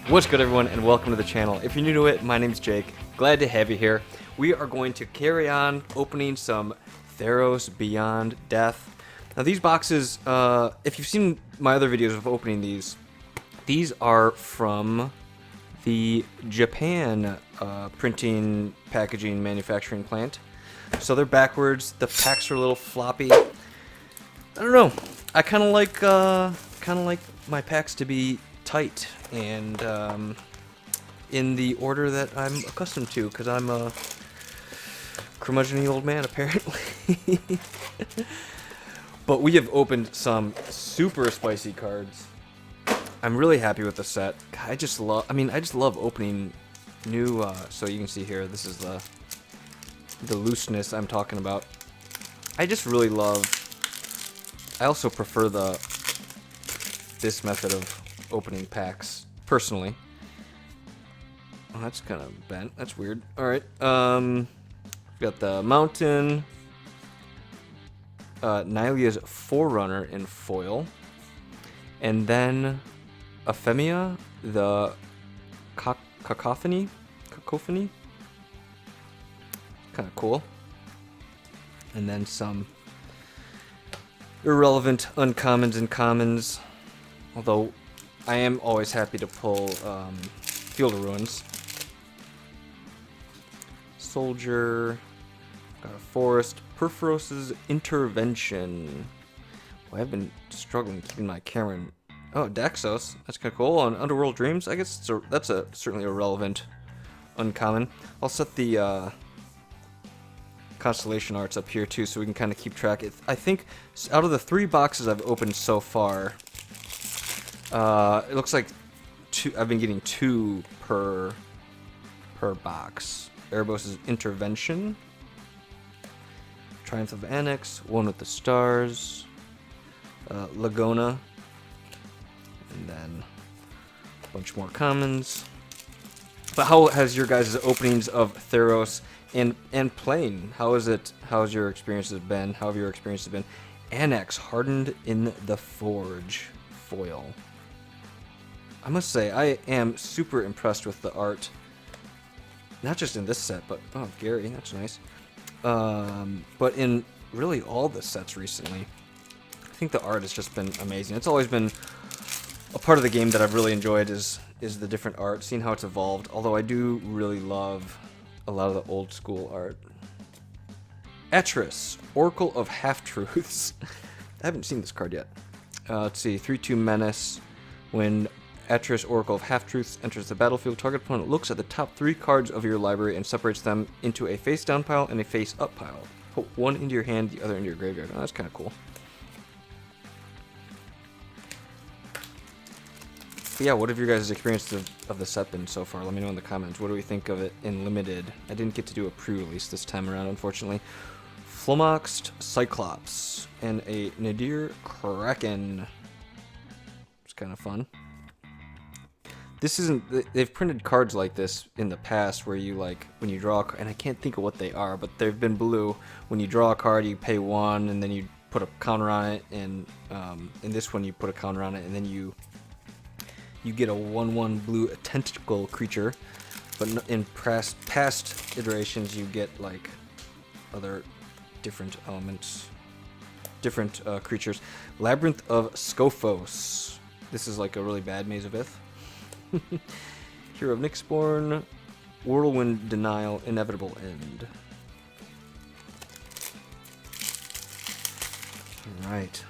What's good, everyone, and welcome to the channel. If you're new to it, my name's Jake. Glad to have you here. We are going to carry on opening some Theros Beyond Death. Now, these boxes, if you've seen my other videos of opening these are from the Japan printing, packaging, manufacturing plant. So they're backwards. The packs are a little floppy. I don't know. I kind of like my packs to be tight and in the order that I'm accustomed to, because I'm a curmudgeon-y old man, apparently. But we have opened some super spicy cards. I'm really happy with the set. I just love opening new, so you can see here, this is the looseness I'm talking about. I just really love, I also prefer this method of opening packs, personally. Oh, that's kind of bent. That's weird. Alright, got the Mountain, Nylia's Forerunner in foil, and then Ephemia, the Cacophony? Kind of cool. And then some irrelevant uncommons and commons, although I am always happy to pull Field of Ruins. Soldier, got a Forest, Perforos's Intervention. Well, I've been struggling keeping my camera in. Oh, Daxos, that's kind of cool. On Underworld Dreams, I guess that's certainly a relevant uncommon. I'll set the constellation arts up here too, so we can kind of keep track. I think out of the 3 boxes I've opened so far, it looks like I've been getting 2 per box. Erebos' Intervention, Triumph of Annex, One with the Stars, Lagona, and then a bunch more commons. But how has your guys' openings of Theros and playing? How is it? How's your experiences been? How have your experiences been? Annex, Hardened in the Forge foil. I must say, I am super impressed with the art. Not just in this set, but oh, Gary, that's nice. But in really all the sets recently, I think the art has just been amazing. It's always been a part of the game that I've really enjoyed is the different art, seeing how it's evolved. Although I do really love a lot of the old school art. Etris, Oracle of Half-Truths. I haven't seen this card yet. Let's see, 3/2 Menace. When Etris, Oracle of Half-Truths, enters the battlefield, target opponent looks at the top 3 cards of your library and separates them into a face-down pile and a face-up pile. Put one into your hand, the other into your graveyard. Oh, that's kind of cool. But yeah, what have your guys' experiences of the set been so far? Let me know in the comments. What do we think of it in limited? I didn't get to do a pre-release this time around, unfortunately. Flumoxed Cyclops and a Nadir Kraken. It's kind of fun. This isn't, they've printed cards like this in the past where you, like, when you draw a card, and I can't think of what they are, but they've been blue. When you draw a card, you pay 1, and then you put a counter on it, and in this one you put a counter on it, and then you get a 1/1 blue tentacle creature. But in past iterations, you get, like, other different elements, different creatures. Labyrinth of Scophos. This is like a really bad Maze of Ith. Hero of Nyxborn, Whirlwind Denial, Inevitable End. Alright.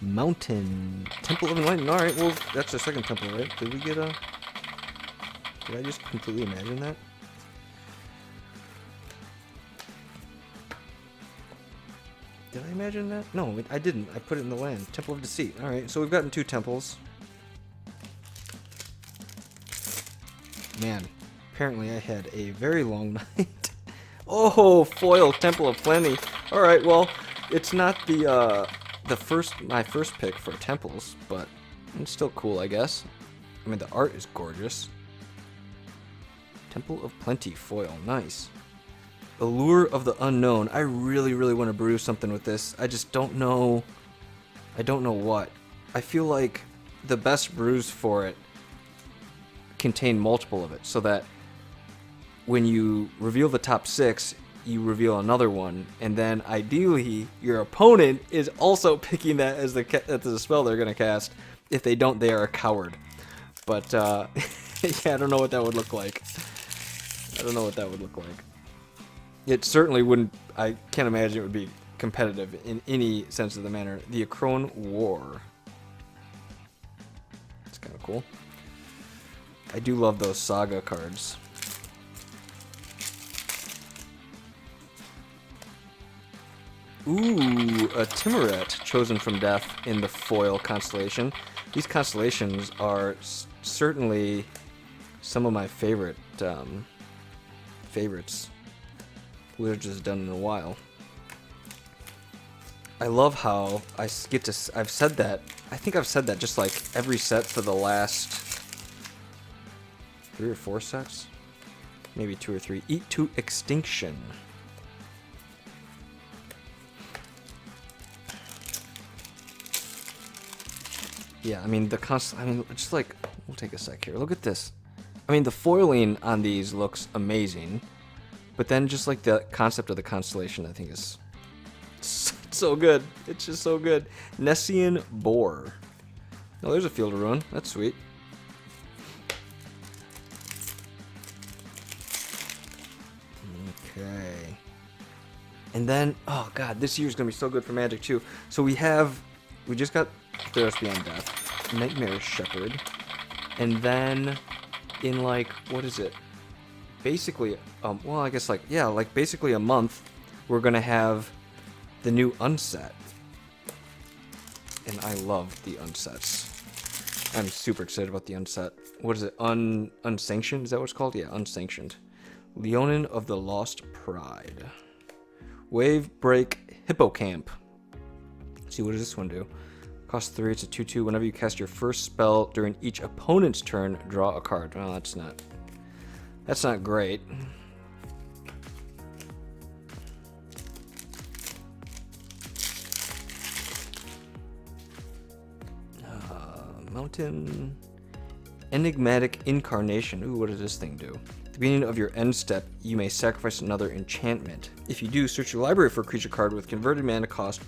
Mountain, Temple of Enlightenment. Alright, well, that's the second temple, right? Did we get a... Did I just completely imagine that? Did I imagine that? No, I didn't. I put it in the land. Temple of Deceit. Alright, so we've gotten 2 temples. Man, apparently I had a very long night. Oh, foil Temple of Plenty. All right, well, it's not my first pick for temples, but it's still cool, I guess. I mean, the art is gorgeous. Temple of Plenty foil, nice. Allure of the Unknown. I really, really want to brew something with this. I just don't know. I don't know what. I feel like the best brews for it contain multiple of it, so that when you reveal the top 6, you reveal another one, and then ideally your opponent is also picking that as the spell they're gonna cast. If they don't, they are a coward. But yeah, I don't know what that would look like. I don't know what that would look like. It certainly wouldn't. I can't imagine it would be competitive in any sense of the manner. The Acrone War. It's kind of cool. I do love those Saga cards. Ooh, a Timuret, chosen from death in the foil constellation. These constellations are certainly some of my favorites Wizards has done in a while. I love how I've said that. I think I've said that just like every set for the last 3 or 4 sets, maybe 2 or 3. Eat to Extinction. Yeah, I mean just like, we'll take a sec here. Look at this. I mean, the foiling on these looks amazing, but then just like the concept of the constellation, I think is so good. It's just so good. Nessian Boar. Oh, there's a Field of Ruin. That's sweet. Okay. And then, oh god, this year's gonna be so good for Magic too. So we just got Theros Beyond Death, Nightmare Shepherd, and then in like, what is it? Basically, well, I guess like, yeah, like basically a month, we're gonna have the new unset. And I love the unsets. I'm super excited about the unset. What is it? Unsanctioned? Is that what it's called? Yeah, Unsanctioned. Leonin of the Lost Pride. Wave Break Hippocamp. Let's see, what does this one do? Cost 3, it's a 2/2. Whenever you cast your first spell during each opponent's turn, draw a card. Well, that's not great. Mountain Enigmatic Incarnation. Ooh, what does this thing do? At the beginning of your end step, you may sacrifice another enchantment. If you do, search your library for a creature card with converted mana cost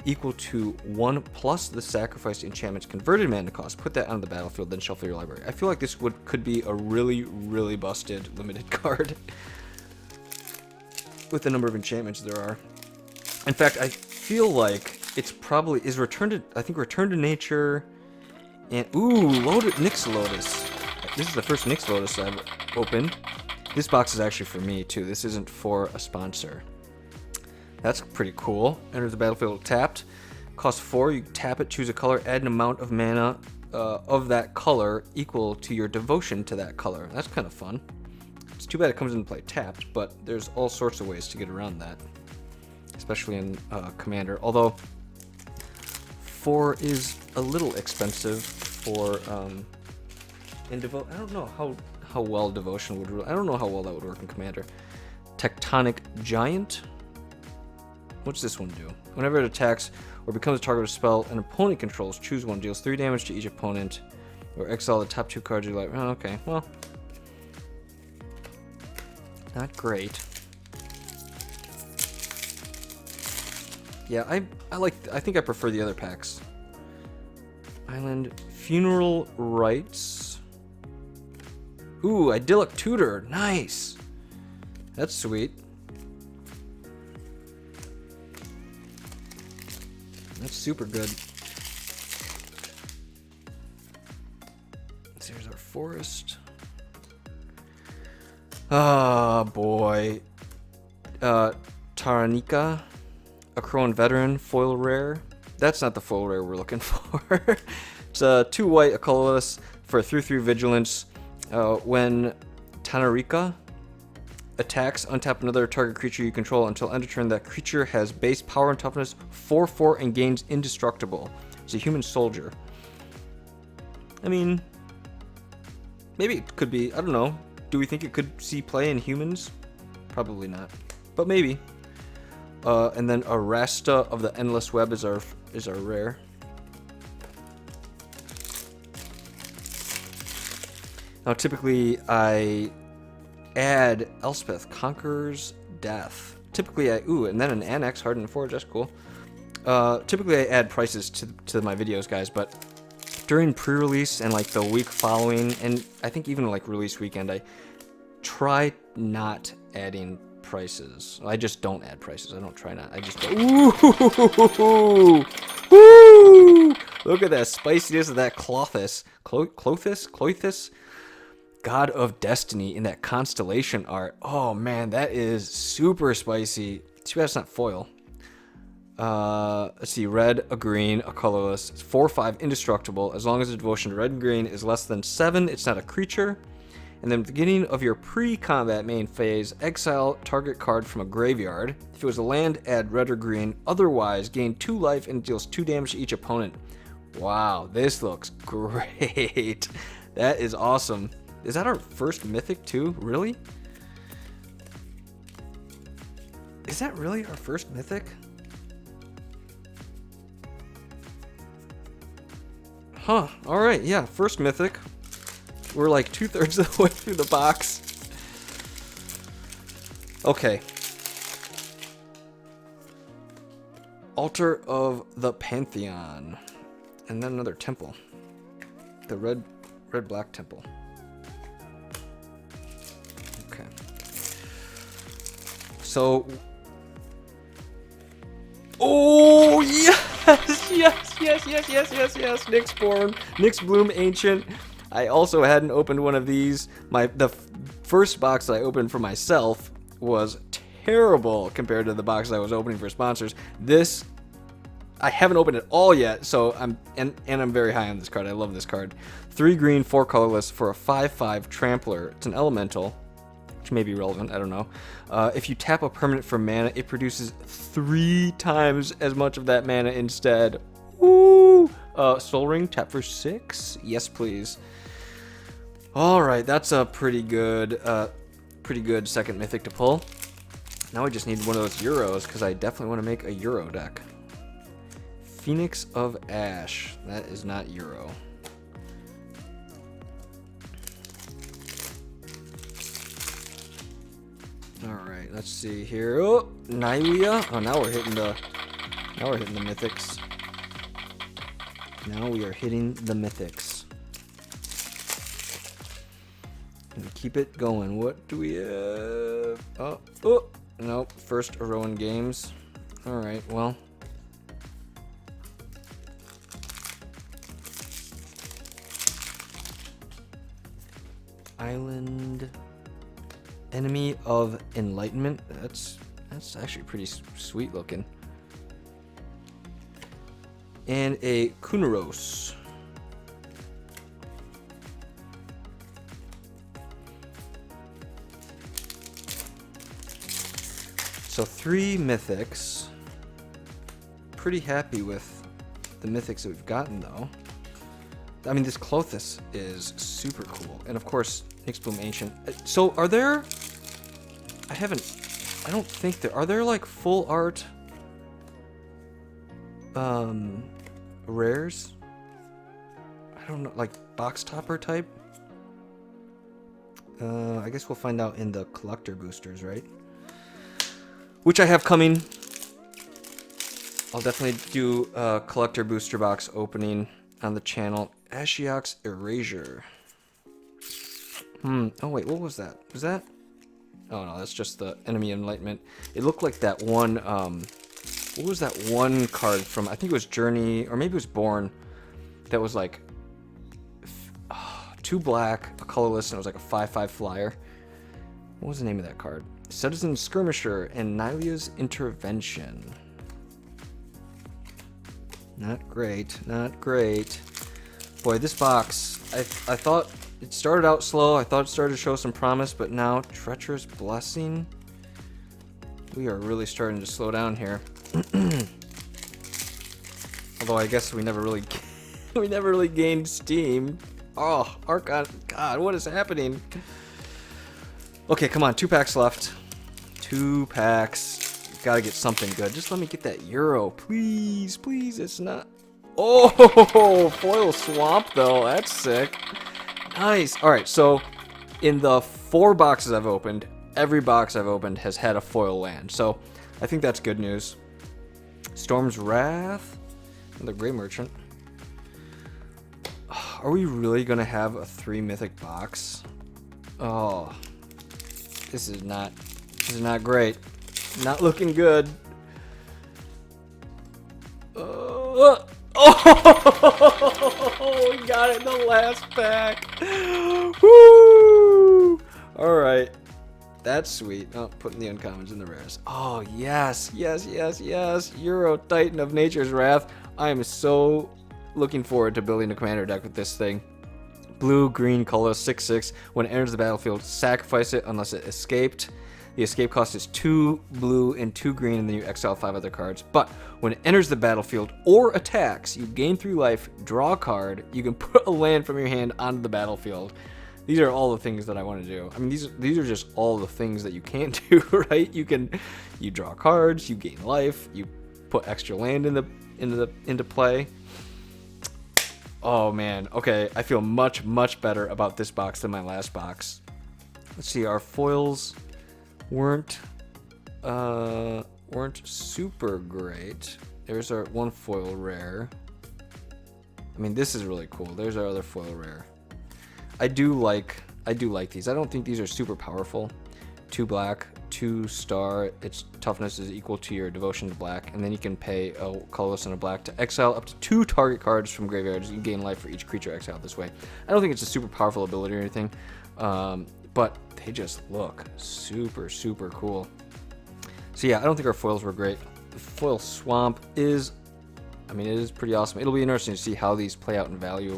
equal to 1 plus the sacrificed enchantment's converted mana cost. Put that on the battlefield, then shuffle your library. I feel like this could be a really, really busted limited card with the number of enchantments there are. In fact, I feel like it's probably Return to Nature, and ooh, Nyx Lotus. This is the first Nyx Lotus I've opened. This box is actually for me too. This isn't for a sponsor. That's pretty cool. Enters the battlefield tapped. Costs 4. You tap it, choose a color, add an amount of mana of that color equal to your devotion to that color. That's kind of fun. It's too bad it comes into play tapped, but there's all sorts of ways to get around that, especially in Commander. Although 4 is a little expensive for in Devotion. I don't know how well Devotion would. I don't know how well that would work in Commander. Tectonic Giant. What's this one do? Whenever it attacks or becomes a target of a spell an opponent controls, choose one, deals 3 damage to each opponent, or exile the top 2 cards you like. Oh, okay, well, not great. Yeah, I think I prefer the other packs. Island Funeral Rites. Ooh, Idyllic Tutor. Nice. That's sweet. That's super good. Here's our forest. Ah, boy. Taranika, a Acrone Veteran, foil rare. That's not the foil rare we're looking for. It's 2 white, a colorless, for a 3/3 vigilance. When Tanarika attacks, untap another target creature you control until end of turn. That creature has base power and toughness 4/4 and gains indestructible. It's a human soldier. I mean, maybe it could be. I don't know. Do we think it could see play in humans? Probably not, but maybe. And then Arasta of the Endless Web is our rare. Now, typically, I add Elspeth, Conqueror's Death. Typically, ooh, and then an Annex, Hardened Forge, that's cool. Typically, I add prices to my videos, guys, but during pre-release and, like, the week following, and I think even, like, release weekend, I try not adding prices. I just don't add prices. I don't try not. I just go, ooh, woo! Look at that spiciness of that Clothis. Clothis? God of Destiny in that constellation art. Oh man, that is super spicy. Too bad it's not foil. Let's see, red, a green, a colorless. It's 4/5 indestructible. As long as the devotion to red and green is less than 7, it's not a creature. And then at the beginning of your pre-combat main phase, exile target card from a graveyard. If it was a land, add red or green. Otherwise, gain 2 life and deals 2 damage to each opponent. Wow, this looks great. That is awesome. Is that our first mythic too? Really? Is that really our first mythic? Huh, alright, yeah, first mythic. We're like 2/3 of the way through the box. Okay. Altar of the Pantheon. And then another temple. The red-black temple. Okay. So... Oh, yes! Yes! Nyx Bloom Ancient. I also hadn't opened one of these. The first box I opened for myself was terrible compared to the box I was opening for sponsors. This, I haven't opened it all yet, so I'm very high on this card. I love this card. 3 green, 4 colorless for a 5/5 Trampler. It's an elemental, which may be relevant, I don't know. If you tap a permanent for mana, it produces 3 times as much of that mana instead. Woo! Soul Ring, tap for 6? Yes, please. Alright, that's a pretty good second mythic to pull. Now I just need one of those Euros, because I definitely want to make a Euro deck. Phoenix of Ash. That is not Euro. Alright, let's see here. Oh, Nylea. Oh, now we're hitting the Mythics. Now we are hitting the Mythics. And keep it going. What do we have? Oh, nope. First Rowan Games. Alright, well. Island. Enemy of Enlightenment. That's actually pretty sweet looking. And a Kunaros. So 3 mythics. Pretty happy with the mythics that we've gotten though. I mean, this Clothis is super cool. And of course, Nyx Bloom Ancient. So are there... I don't think there... Are there like full art... rares? I don't know, like box topper type? I guess we'll find out in the collector boosters, right? Which I have coming. I'll definitely do a collector booster box opening on the channel. Ashiok's Erasure. Oh wait, what was that? Was that? Oh no, that's just the Enemy Enlightenment. It looked like that one, what was that one card from, I think it was Journey, or maybe it was Born, that was like 2 black, a colorless, and it was like a 5/5 flyer. What was the name of that card? Citizen Skirmisher and Nylea's Intervention. Not great, not great. Boy, this box, I thought it started out slow. I thought it started to show some promise, but now Treacherous Blessing. We are really starting to slow down here. Although I guess we never really gained steam. Oh, Archon, God, what is happening? Okay, come on, 2 packs left. 2 packs. Gotta get something good. Just let me get that Euro, please, please. It's not. Oh, foil swamp though. That's sick. Nice. All right, so in the 4 boxes I've opened, every box I've opened has had a foil land. So I think that's good news. Storm's Wrath, another Grey Merchant. Are we really going to have a 3 mythic box? Oh, this is not great. Not looking good. Oh, we got it in the last pack. Woo! All right. That's sweet. Oh, putting the uncommons in the rares. Oh, yes, yes, yes, yes. Euro Titan of Nature's Wrath. I am so looking forward to building a commander deck with this thing. Blue, green, color, 6/6. When it enters the battlefield, sacrifice it unless it escaped. The escape cost is 2 blue and 2 green, and then you exile 5 other cards. But when it enters the battlefield or attacks, you gain 3 life, draw a card. You can put a land from your hand onto the battlefield. These are all the things that I want to do. I mean, these are just all the things that you can't do, right? You draw cards, you gain life, you put extra land into play. Oh man, okay. I feel much better about this box than my last box. Let's see, our foils weren't super great. There's our 1 foil rare. I mean, this is really cool. There's our other foil rare. I do like these. I don't think these are super powerful. 2 black, 2 star. Its toughness is equal to your devotion to black, and then you can pay a colorless and a black to exile up to 2 target cards from graveyards. You gain life for each creature exiled this way. I don't think it's a super powerful ability or anything, but they just look super cool. So yeah, I don't think our foils were great. The foil swamp is, I mean, it is pretty awesome. It'll be interesting to see how these play out in value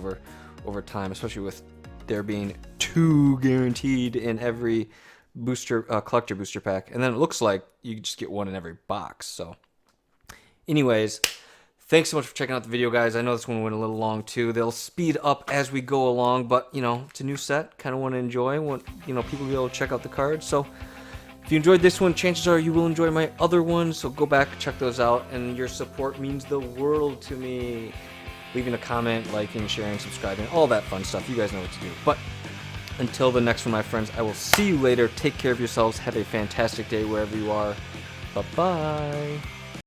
over time, especially with there being 2 guaranteed in every booster collector booster pack, and then it looks like you just get 1 in every box. So anyways, thanks so much for checking out the video, guys. I know this one went a little long too. They'll speed up as we go along, but you know, it's a new set. Kind of want to enjoy. Want, you know, people to be able to check out the cards. So if you enjoyed this one, chances are you will enjoy my other ones. So go back, check those out, and your support means the world to me. Leaving a comment, liking, sharing, subscribing, all that fun stuff. You guys know what to do. But until the next one, my friends, I will see you later. Take care of yourselves. Have a fantastic day wherever you are. Bye-bye.